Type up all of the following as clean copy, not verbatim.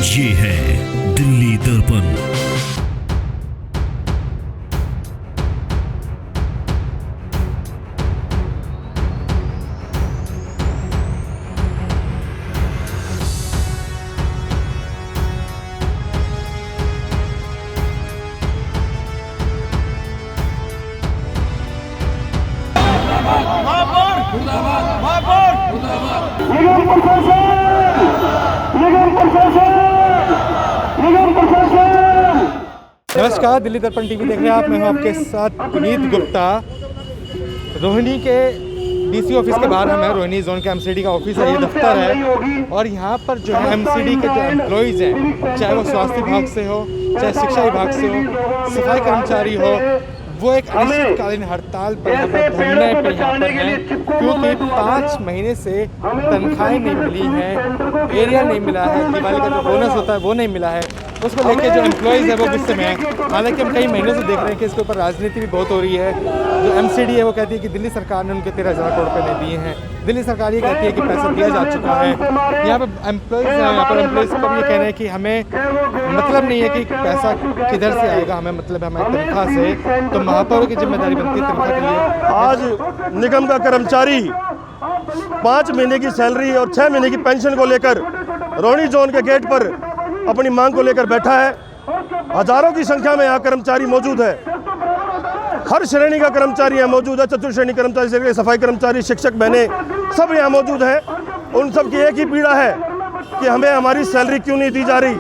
ये है दिल्ली दर्पण। नमस्कार, दिल्ली दर्पण टीवी देख रहे हैं आप। मैं हूं आपके साथ पुनीत गुप्ता। रोहिणी के डीसी ऑफिस के बाहर हम हैं। रोहिणी जोन के एमसीडी का ऑफिस है, ये दफ्तर है। और यहाँ पर जो है एमसीडी के जो एम्प्लॉइज़ हैं, चाहे वो स्वास्थ्य विभाग से हो, चाहे शिक्षा विभाग से हो, सफाई कर्मचारी हो, वो एक अनिश्चितकालीन हड़ताल पर धरने पे यहाँ पर हैं, क्योंकि 5 महीने से तनख्वाहें नहीं मिली हैं, एरिया नहीं मिला है, दिवाली का जो बोनस होता है वो नहीं मिला है। उसको लेके जो एम्प्लॉइज़ है वो गुस्से में है। हालांकि हम कई महीनों से देख रहे हैं कि इसके ऊपर राजनीति भी बहुत हो रही है। जो एमसीडी है वो कहती है कि दिल्ली सरकार ने उनके 13,000 करोड़ रुपये नहीं दिए हैं। दिल्ली सरकार ये कहती है कि पैसा दिया जा चुका है। यहाँ पर एम्प्लॉइज़ हैं, यहाँ पर एम्प्लॉइज़ का भी ये कहना है कि हमें मतलब नहीं है कि पैसा किधर से आएगा, हमें मतलब है हमारी तनख्वाह से। तो महापौरों की जिम्मेदारी बनती है तनख्वाह के लिए। आज निगम का कर्मचारी 5 महीने की सैलरी और 6 महीने की पेंशन को लेकर रोहिणी जोन के गेट पर अपनी मांग को लेकर बैठा है। हजारों की संख्या में यहाँ कर्मचारी मौजूद है। हर श्रेणी का कर्मचारी यहाँ मौजूद है। चतुर्थ श्रेणी कर्मचारी से सफाई कर्मचारी, शिक्षक बहने सब यहाँ मौजूद हैं। उन सब की एक ही पीड़ा है कि हमें हमारी सैलरी क्यों नहीं दी जा रही।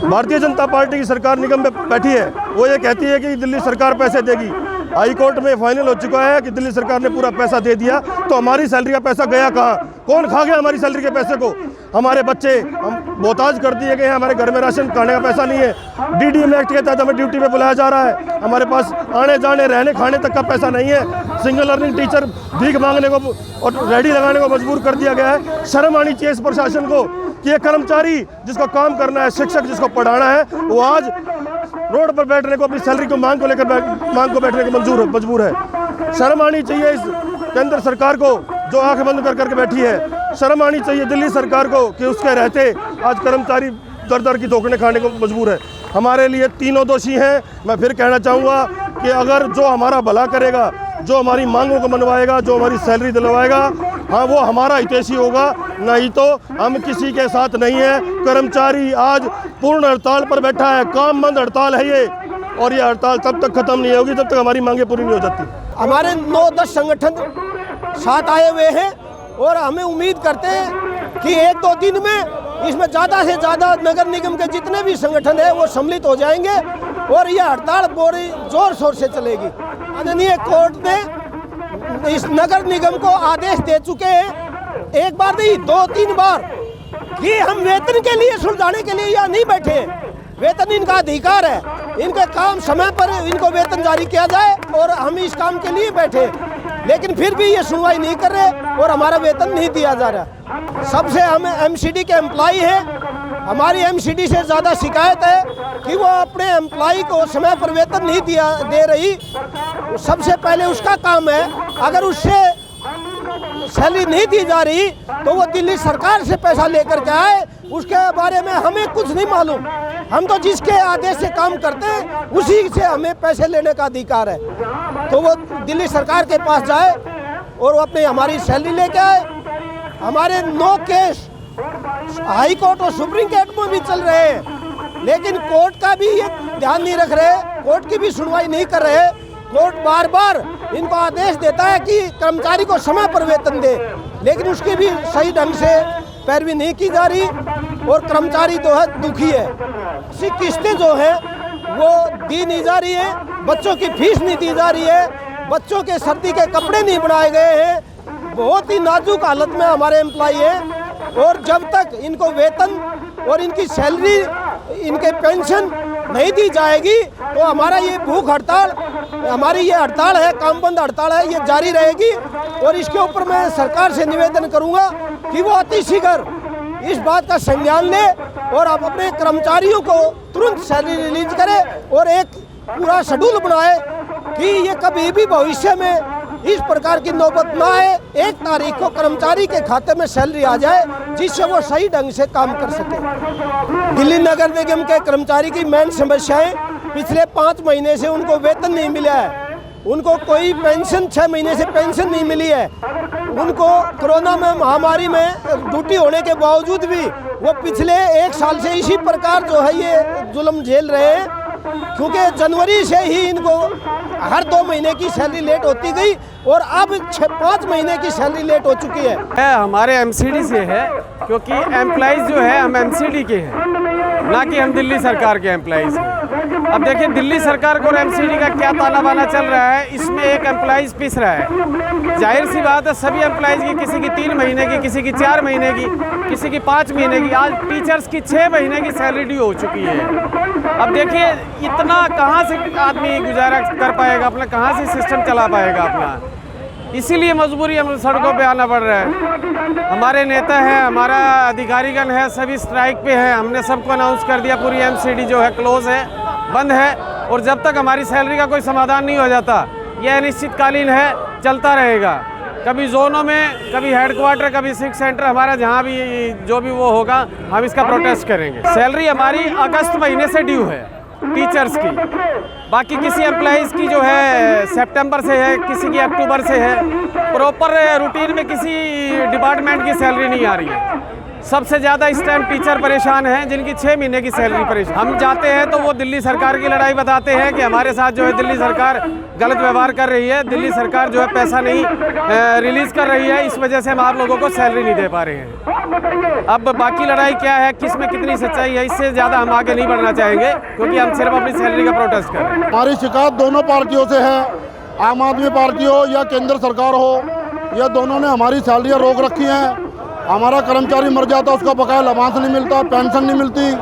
भारतीय जनता पार्टी की सरकार निगम में बैठी है, वो ये कहती है कि दिल्ली सरकार पैसे देगी। हाई कोर्ट में फाइनल हो चुका है कि दिल्ली सरकार ने पूरा पैसा दे दिया, तो हमारी सैलरी का पैसा गया कहाँ? कौन खा गया हमारी सैलरी के पैसे को? हमारे बच्चे हम मोहताज कर दिए गए हैं। हमारे घर में राशन खाने का पैसा नहीं है। डीडीएम एक्ट के तहत हमें ड्यूटी पे बुलाया जा रहा है। हमारे पास आने जाने रहने खाने तक का पैसा नहीं है। सिंगल अर्निंग टीचर भीख मांगने को और रेडी लगाने को मजबूर कर दिया गया है। शर्म आनी चाहिए इस प्रशासन को कि ये कर्मचारी जिसको काम करना है, शिक्षक जिसको पढ़ाना है, वो आज रोड पर बैठने को, अपनी सैलरी को मांग को बैठने को मजबूर है। शर्म आनी चाहिए इस केंद्र सरकार को जो आंखें बंद कर करके बैठी है। शर्म आनी चाहिए दिल्ली सरकार को कि उसके रहते आज कर्मचारी दर दर की धोखने खाने को मजबूर है। हमारे लिए तीनों दोषी हैं। मैं फिर कहना चाहूँगा कि अगर जो हमारा भला करेगा, जो हमारी मांगों को मनवाएगा, जो हमारी सैलरी दिलवाएगा, हाँ वो हमारा हितैषी होगा, नहीं तो हम किसी के साथ नहीं है। कर्मचारी आज पूर्ण हड़ताल पर बैठा है। काम बंद हड़ताल है ये, और ये हड़ताल तब तक खत्म नहीं होगी जब तक हमारी मांगें पूरी नहीं हो जाती। हमारे 9-10 संगठन साथ आए हुए हैं और हमें उम्मीद करते हैं कि 1-2 दिन में इसमें ज़्यादा से ज़्यादा नगर निगम के जितने भी संगठन हैं वो सम्मिलित हो जाएंगे और ये हड़ताल पूरी जोर शोर से चलेगी। माननीय कोर्ट ने इस नगर निगम को आदेश दे चुके हैं, एक बार नहीं 2-3 बार, कि हम वेतन के लिए सुलझाने के लिए यहाँ नहीं बैठे। वेतन इनका अधिकार है, इनके काम समय पर इनको वेतन जारी किया जाए और हम इस काम के लिए बैठे, लेकिन फिर भी ये सुनवाई नहीं कर रहे और हमारा वेतन नहीं दिया जा रहा। सबसे हम एमसीडी के एम्प्लॉई हैं, हमारी एमसीडी से ज़्यादा शिकायत है कि वो अपने एम्प्लॉई को समय पर वेतन नहीं दे रही। सबसे पहले उसका काम है, अगर उससे सैलरी नहीं दी जा रही तो वो दिल्ली सरकार से पैसा लेकर के आए, उसके बारे में हमें कुछ नहीं मालूम। हम तो जिसके आदेश से काम करते हैं उसी से हमें पैसे लेने का अधिकार है, तो वो दिल्ली सरकार के पास जाए और वो अपनी हमारी सैलरी लेके आए। हमारे 9 केस हाई कोर्ट और सुप्रीम कोर्ट में भी चल रहे हैं, लेकिन कोर्ट का भी ये ध्यान नहीं रख रहे, कोर्ट की भी सुनवाई नहीं कर रहे। कोर्ट बार बार इनको आदेश देता है कि कर्मचारी को समय पर वेतन दे, लेकिन उसकी भी सही ढंग से पैरवी नहीं की जा रही और कर्मचारी जो है दुखी है। इसी किस्तें जो है वो दी नहीं जा रही है, बच्चों की फीस नहीं दी जा रही है, बच्चों के सर्दी के कपड़े नहीं बनाए गए हैं। बहुत ही नाजुक हालत में हमारे एम्प्लॉई हैं और जब तक इनको वेतन और इनकी सैलरी, इनके पेंशन नहीं दी जाएगी तो हमारा ये भूख हड़ताल, हमारी ये हड़ताल है, काम बंद हड़ताल है, ये जारी रहेगी। और इसके ऊपर मैं सरकार से निवेदन करूंगा कि वो अतिशीघ्र इस बात का संज्ञान ले और अब अपने कर्मचारियों को तुरंत सैलरी रिलीज करे और एक पूरा शेड्यूल बनाए कि ये कभी भी भविष्य में इस प्रकार की नौबत ना आए। 1 तारीख को कर्मचारी के खाते में सैलरी आ जाए जिससे वो सही ढंग से काम कर सके। दिल्ली नगर निगम के कर्मचारी की मेन समस्याएं पिछले 5 महीने से उनको वेतन नहीं मिला है, उनको कोई पेंशन 6 महीने से पेंशन नहीं मिली है, उनको कोरोना में महामारी में ड्यूटी होने के बावजूद भी वो पिछले 1 साल से इसी प्रकार जो है ये जुल्म झेल रहे हैं, क्योंकि जनवरी से ही इनको हर 2 महीने की सैलरी लेट होती गई और अब 5 महीने की सैलरी लेट हो चुकी है। हमारे एमसीडी से है, क्योंकि एम्प्लॉइज़ जो है हम एमसीडी के हैं, ना कि हम दिल्ली सरकार के एम्प्लॉइज़ हैं। अब देखिए दिल्ली सरकार को और एमसीडी का क्या ताना बाना चल रहा है, इसमें एक एम्प्लॉइज़ पिस रहा है। जाहिर सी बात है सभी एम्प्लॉइज़ की, किसी की 3 महीने की, किसी की 4 महीने की, किसी की 5 महीने की, आज टीचर्स की 6 महीने की सैलरी ड्यू हो चुकी है। अब देखिए इतना कहाँ से आदमी गुजारा कर पाएगा अपना, कहाँ से सिस्टम चला पाएगा अपना, इसीलिए मजबूरी हम सड़कों पे आना पड़ रहा है। हमारे नेता हैं, हमारा अधिकारीगण है, सभी स्ट्राइक पे हैं। हमने सबको अनाउंस कर दिया, पूरी एमसीडी जो है क्लोज है, बंद है, और जब तक हमारी सैलरी का कोई समाधान नहीं हो जाता यह अनिश्चितकालीन है, चलता रहेगा। कभी जोनों में, कभी हेडक्वार्टर, कभी सिक्स सेंटर, हमारा जहाँ भी जो भी वो होगा हम इसका प्रोटेस्ट करेंगे। सैलरी हमारी अगस्त महीने से ड्यू है टीचर्स की, बाकी किसी एम्प्लॉइज़ की जो है सितंबर से है, किसी की अक्टूबर से है। प्रॉपर रूटीन में किसी डिपार्टमेंट की सैलरी नहीं आ रही है। सबसे ज़्यादा इस टाइम टीचर परेशान हैं जिनकी 6 महीने की सैलरी परेशान। हम जाते हैं तो वो दिल्ली सरकार की लड़ाई बताते हैं कि हमारे साथ जो है दिल्ली सरकार गलत व्यवहार कर रही है, दिल्ली सरकार जो है पैसा नहीं रिलीज़ कर रही है, इस वजह से हम आप लोगों को सैलरी नहीं दे पा रहे हैं। अब बाकी लड़ाई क्या है, किस में कितनी सच्चाई है, इससे ज़्यादा हम आगे नहीं बढ़ना चाहेंगे, क्योंकि हम सिर्फ अपनी सैलरी का प्रोटेस्ट कर रहे हैं। हमारी शिकायत दोनों पार्टियों से है, आम आदमी पार्टी हो या केंद्र सरकार हो, यह दोनों ने हमारी सैलरियाँ रोक रखी हैं। हमारा कर्मचारी मर जाता उसका बकाया लाभांश नहीं मिलता, पेंशन नहीं मिलती,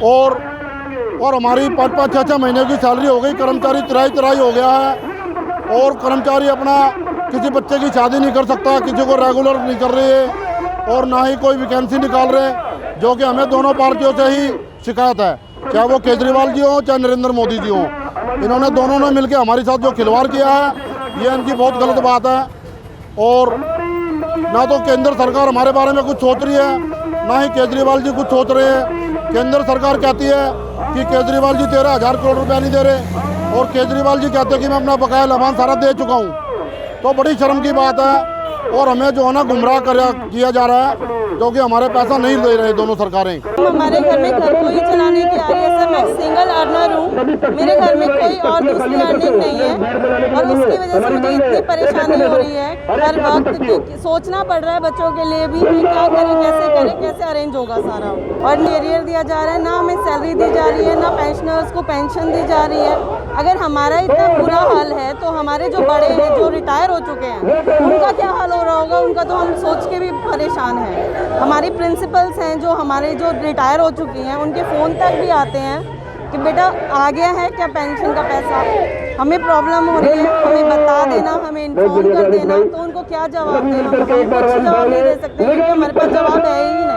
और हमारी 5-5, 6-6 महीने की सैलरी हो गई। कर्मचारी तिराई हो गया है, और कर्मचारी अपना किसी बच्चे की शादी नहीं कर सकता, किसी को रेगुलर नहीं कर रहे है, और ना ही कोई वैकेंसी निकाल रहे, जो कि हमें दोनों पार्टियों से ही शिकायत है, चाहे वो केजरीवाल जी हों चाहे नरेंद्र मोदी जी हों। इन्होंने दोनों ने मिलकर हमारे साथ जो खिलवाड़ किया है ये इनकी बहुत गलत बात है। और ना तो केंद्र सरकार हमारे बारे में कुछ सोच रही है, ना ही केजरीवाल जी कुछ सोच रहे हैं। केंद्र सरकार कहती है कि केजरीवाल जी 13,000 करोड़ रुपया नहीं दे रहे, और केजरीवाल जी कहते हैं कि मैं अपना बकाया लाभांश सारा दे चुका हूँ। तो बड़ी शर्म की बात है, और हमें जो है ना गुमराह किया जा रहा है, क्योंकि हमारे पैसा नहीं दे रहे दोनों सरकारें। हमारे घर में घर को ही चलाने की आ रही है सर। मैं सिंगल अर्नर हूँ, मेरे घर में कोई और दूसरी अर्निंग नहीं है, और उसकी वजह से मुझे इतनी परेशानी हो रही है। हर वक्त सोचना पड़ रहा है बच्चों के लिए भी कि क्या करें, कैसे अरेंज होगा सारा। और एरियर दिया जा रहा है, ना हमें सैलरी दी जा रही है, ना पेंशनर्स को पेंशन दी जा रही है। अगर हमारा इतना बुरा हाल है तो हमारे जो बड़े हैं, जो रिटायर हो चुके हैं, उनका क्या हाल हो रहा होगा, उनका तो हम सोच के भी परेशान हैं। हमारी प्रिंसिपल्स हैं जो रिटायर हो चुकी हैं, उनके फ़ोन तक भी आते हैं कि बेटा आ गया है क्या पेंशन का पैसा, हमें प्रॉब्लम हो रही है, हमें बता देना, हमें इन्फॉर्म कर देना। तो उनको क्या जवाब देना, हम कुछ जवाब नहीं दे सकते क्योंकि हमारे पास जवाब है ही नहीं।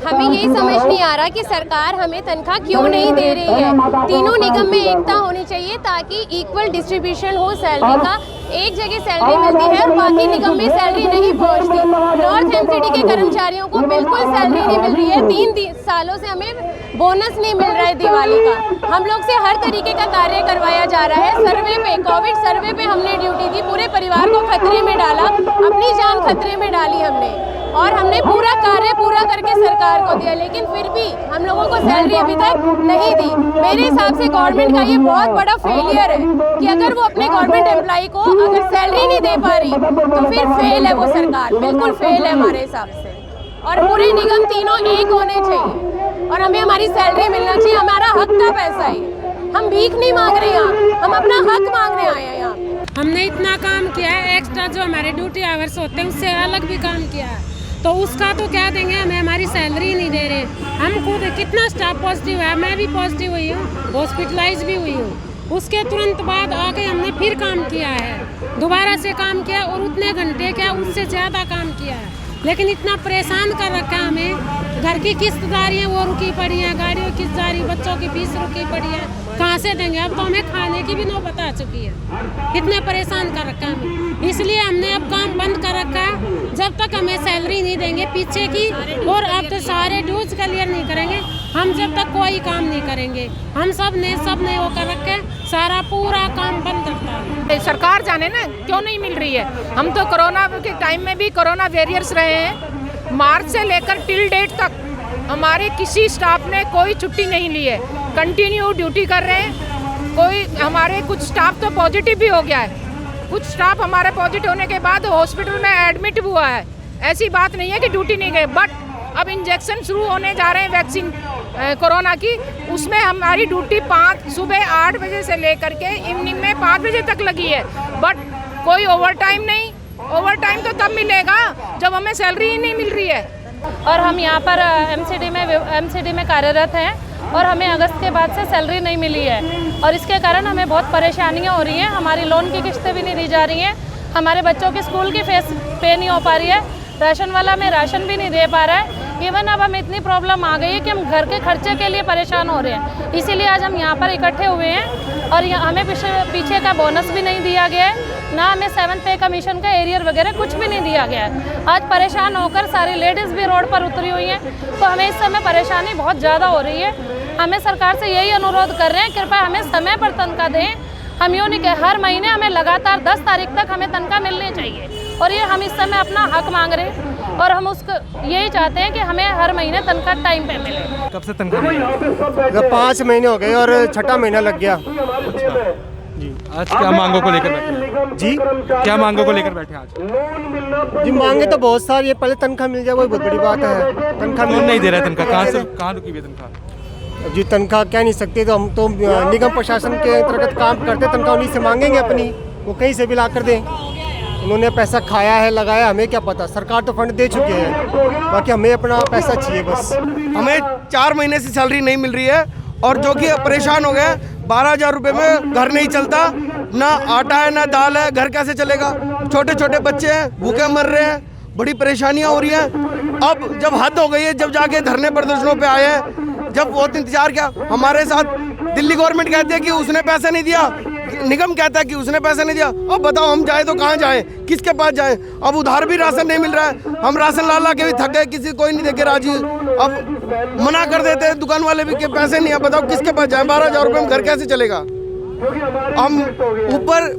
हमें यही समझ नहीं आ रहा कि सरकार हमें तनख्वाह क्यों नहीं दे रही है। तीनों निगम में एकता होनी चाहिए ताकि इक्वल डिस्ट्रीब्यूशन हो सैलरी का। एक जगह सैलरी मिलती है और बाकी निगम में सैलरी नहीं पहुंचती। नॉर्थ एमसीडी के कर्मचारियों को बिल्कुल सैलरी नहीं मिल रही है। 3 सालों से हमें बोनस नहीं मिल रहा है दिवाली का। हम लोग से हर तरीके का कार्य करवाया जा रहा है। सर्वे पे, कोविड सर्वे पे हमने ड्यूटी दी, पूरे परिवार को खतरे में डाला, अपनी जान खतरे में डाली हमने, और हमने पूरा कार्य पूरा करके सरकार को दिया, लेकिन फिर भी हम लोगों को सैलरी अभी तक नहीं दी। मेरे हिसाब से गवर्नमेंट का ये बहुत बड़ा फेलियर है कि अगर वो अपने गवर्नमेंट एम्प्लॉय को अगर सैलरी नहीं दे पा रही तो फिर फेल है वो सरकार, बिल्कुल फेल है हमारे हिसाब से। और पूरे निगम तीनों एक होने चाहिए और हमें हमारी सैलरी मिलना चाहिए। हमारा हक का पैसा है, हम भीख नहीं मांग रहे हैं, हम अपना हक मांगने आए हैं यहाँ। हमने इतना काम किया है, एक्स्ट्रा जो हमारे ड्यूटी आवर्स होते हैं उससे अलग भी काम किया है, तो उसका तो क्या देंगे, हमें हमारी सैलरी नहीं दे रहे। हम खुद कितना स्टाफ पॉजिटिव है, मैं भी पॉजिटिव हुई हूँ, हॉस्पिटलाइज भी हुई हूँ। उसके तुरंत बाद आके हमने फिर काम किया है, दोबारा से काम किया और उतने घंटे क्या उससे ज़्यादा काम किया है, लेकिन इतना परेशान कर रखा है हमें घर की किस्तदारी है वो रुकी पड़ी है, गाड़ियों की किस्तदारी, बच्चों की फीस रुकी पड़ी है, कहाँ से देंगे? अब तो हमें खाने की भी नौबत आ चुकी है, इतने परेशान कर रखा है हमें, इसलिए हमने अब काम बंद कर रखा है। जब तक हमें सैलरी नहीं देंगे पीछे की, और अब तो सारे ड्यूज क्लियर नहीं करेंगे, हम जब तक कोई काम नहीं करेंगे। हम सब ने वो कर रखे, सारा पूरा काम बंद करता है। सरकार जाने ना क्यों नहीं मिल रही है। हम तो कोरोना के टाइम में भी कोरोना वॉरियर्स रहे हैं, मार्च से लेकर टिल डेट तक हमारे किसी स्टाफ ने कोई छुट्टी नहीं ली है, कंटिन्यू ड्यूटी कर रहे हैं। कोई हमारे कुछ स्टाफ तो पॉजिटिव भी हो गया है, कुछ स्टाफ हमारे पॉजिटिव होने के बाद हॉस्पिटल में एडमिट हुआ है। ऐसी बात नहीं है कि ड्यूटी नहीं गए, बट अब इंजेक्शन शुरू होने जा रहे हैं वैक्सीन कोरोना की, उसमें हमारी ड्यूटी सुबह 8 बजे से लेकर के इवनिंग में 5 बजे तक लगी है, बट कोई ओवर टाइम नहीं। ओवर टाइम तो तब मिलेगा जब हमें सैलरी ही नहीं मिल रही है। और हम यहाँ पर एमसीडी में कार्यरत हैं और हमें अगस्त के बाद से सैलरी नहीं मिली है, और इसके कारण हमें बहुत परेशानियाँ हो रही हैं। हमारी लोन की किस्तें भी नहीं दी जा रही हैं, हमारे बच्चों की स्कूल की फीस पे नहीं हो पा रही है, राशन वाला में राशन भी नहीं दे पा रहा है। इवन अब हमें इतनी प्रॉब्लम आ गई है कि हम घर के खर्चे के लिए परेशान हो रहे हैं। इसीलिए आज हम यहाँ पर इकट्ठे हुए हैं, और हमें पीछे का बोनस भी नहीं दिया गया है, ना हमें 7th पे कमीशन का एरियर वगैरह कुछ भी नहीं दिया गया है। आज परेशान होकर सारी लेडीज़ भी रोड पर उतरी हुई हैं, तो हमें इस समय परेशानी बहुत ज़्यादा हो रही है। हमें सरकार से यही अनुरोध कर रहे हैं, कृपया हमें समय पर तनख्वाह दें। हम यूँ नहीं कि हर महीने हमें लगातार 10 तारीख तक हमें तनख्वाह मिलनी चाहिए, और ये हम इस समय अपना हक मांग रहे हैं, और हम उसको यही चाहते हैं कि हमें हर महीने तनख्वाह टाइम पे मिले। कब से तनख्वाह? 5 महीने हो गए और 6ठा महीना लग गया। जी, आज क्या मांगों को लेकर बैठे जी? क्या मांगों को लेकर बैठे आज? जी मांगे तो बहुत सारी है, पहले तनख्वाह मिल जाए वो बहुत बड़ी बात है। तनख्वाह कौन नहीं दे रहा है तनख्वाह? कहाँ रुकी हुई है तनख्वाह? जी तनख्वाह कह नहीं सकते, तो हम तो निगम प्रशासन के अंतर्गत काम करते, तनख्वाह उन्हीं से मांगेंगे अपनी, वो कहीं से भी ला कर दें। उन्होंने पैसा खाया है, लगाया, हमें क्या पता, सरकार तो फंड दे चुके हैं, बाकी हमें अपना पैसा चाहिए बस। हमें 4 महीने से सैलरी नहीं मिल रही है, और जो कि परेशान हो गए। 12,000 रुपये में घर नहीं चलता, ना आटा है ना दाल है, घर कैसे चलेगा? छोटे छोटे बच्चे हैं, भूखे मर रहे हैं, बड़ी परेशानियां हो रही हैं। अब जब हद हो गई है, जब जाके धरने प्रदर्शनों पे आए हैं, जब बहुत इंतजार किया, हमारे साथ दिल्ली गवर्नमेंट कहती है कि उसने पैसा नहीं दिया, निगम कहता है कि उसने पैसा नहीं दिया। अब बताओ हम जाए तो कहाँ जाएं, किसके पास जाएं? अब उधार भी राशन नहीं मिल रहा है, हम राशन ला के भी थक गए, किसी कोई नहीं देके राजी। अब मना कर देते हैं दुकान वाले भी कि पैसे नहीं है, बताओ किसके पास जाएं? 12,000 रुपये में घर कैसे चलेगा? हम ऊपर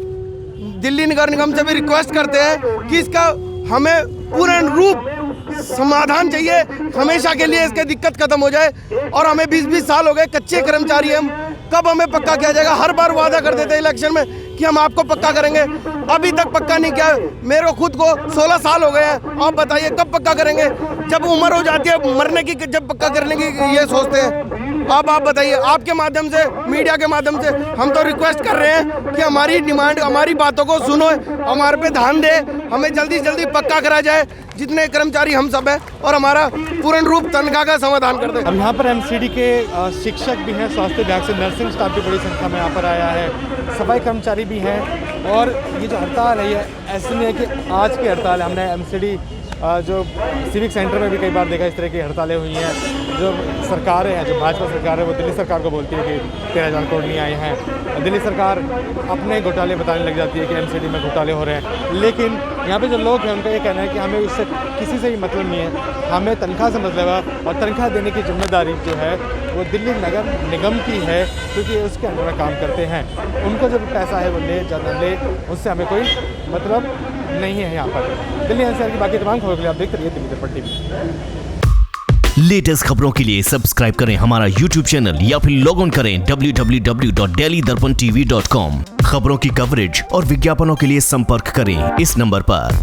दिल्ली नगर निगम से भी रिक्वेस्ट करते हैं कि इसका हमें पूर्ण रूप समाधान चाहिए, हमेशा के लिए इसके दिक्कत खत्म हो जाए। और हमें 20-20 साल हो गए, कच्चे कर्मचारी हम, कब हमें पक्का किया जाएगा? हर बार वादा कर देते हैं इलेक्शन में कि हम आपको पक्का करेंगे, अभी तक पक्का नहीं किया। मेरे खुद को 16 साल हो गए हैं, आप बताइए कब पक्का करेंगे? जब उम्र हो जाती है मरने की, जब पक्का करने की ये सोचते हैं। अब आप बताइए, आपके माध्यम से, मीडिया के माध्यम से हम तो रिक्वेस्ट कर रहे हैं कि हमारी डिमांड, हमारी बातों को सुनो, हमारे पे ध्यान दे, हमें जल्दी से जल्दी पक्का करा जाए, जितने कर्मचारी हम सब हैं, और हमारा पूर्ण रूप तनख्वाह का समाधान कर दें। अब यहाँ पर एमसीडी के शिक्षक भी हैं, स्वास्थ्य विभाग से नर्सिंग स्टाफ भी बड़ी संख्या में यहाँ पर आया है, सफाई कर्मचारी भी हैं। और ये जो हड़ताल है, ये ऐसे नहीं है कि आज की हड़ताल है। हमने एमसीडी जो सिविक सेंटर में भी कई बार देखा, इस तरह की हड़तालें हुई हैं। जो सरकारें हैं, जो भाजपा सरकार है, वो दिल्ली सरकार को बोलती है कि 13,000 करोड़ नहीं आए हैं। दिल्ली सरकार अपने घोटाले बताने लग जाती है कि एमसीडी में घोटाले हो रहे हैं, लेकिन यहाँ पे जो लोग हैं उनका ये कहना है कि हमें उससे किसी से भी मतलब नहीं है, हमें तनख्वाह से मतलब है, और तनख्वाह देने की जिम्मेदारी जो है वो दिल्ली नगर निगम की है, क्योंकि उसके अंदर में काम करते हैं। उनको जो पैसा है वो ले या न ले, उससे हमें कोई मतलब नहीं है। यहाँ पर दिल्ली एनसीआर की बाकी तमाम खबरों के लिए आप देखते रहिए दिल्ली दर्पण टीवी। लेटेस्ट खबरों के लिए सब्सक्राइब करें हमारा YouTube चैनल या फिर लॉग ऑन करें www.delhidarpantv.com। खबरों की कवरेज और विज्ञापनों के लिए संपर्क करें इस नंबर पर।